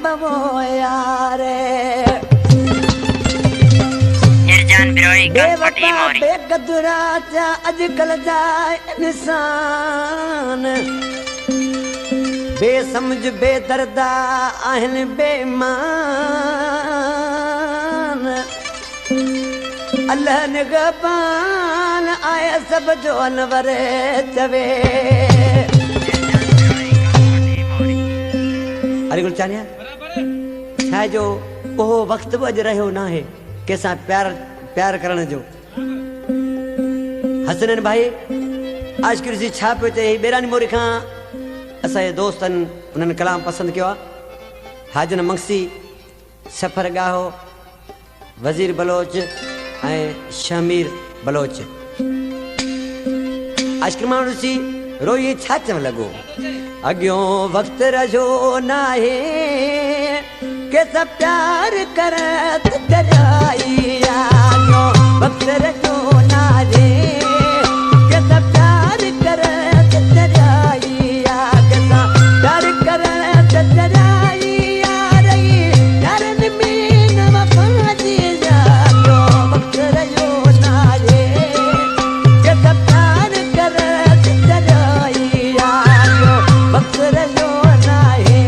बवो यारे बेवफा बेकदुरा जा अजकल जा इंसान बेसमझ बेदर्दा आहिन बेईमान अल्लाह निगहबान आया सब जो अनवर चवे अरे गुल चानिया छा जो ओ वक्त बज रहो ना है कैसा प्यार करण जो हसनन भाई आज की रुचि छा पे चे बेरानी मोरी खां असांजे दोस्तन उन्हनि कलाम पसंद किया हाजन मंगसी सफर गाहो वजीर बलोच शमीर बलोच आज की माण्हू ॾिसी रोई छा चवण लॻो अॻियों वक्त रजो ना है कैसा प्यार करत कराई अॻियों वक्त रजो ना रे कैसा प्यार करत कराई कैसा प्यार करत कराई रही यारन में न वफा जी अॻियों वक्त रजो ना रे कैसा प्यार करत कराई अॻियों वक्त रजो ना है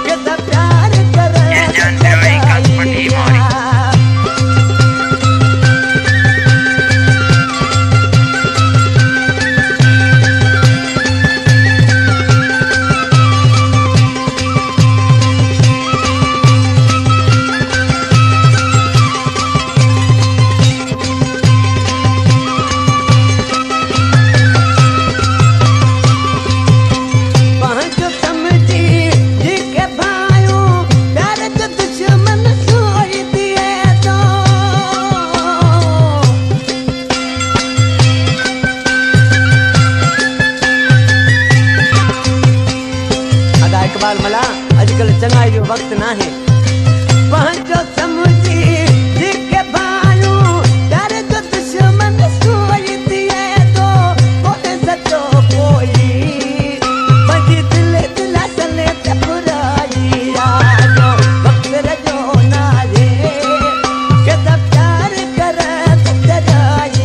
कैसा प्यार करत कराई मला आजकल चंगाई जो वक्त ना है पहुंचो समझी जिके भायू प्यार जो दुश्मन सोई दिए तो कोने सचो कोई बजी दिल सले ते बुराई जो वक्त रजो ना रे के सब प्यार करत कराई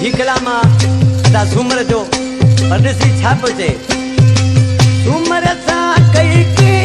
ही कलामा दा झूमर जो परदेसी छाप जे झूमर सा कई के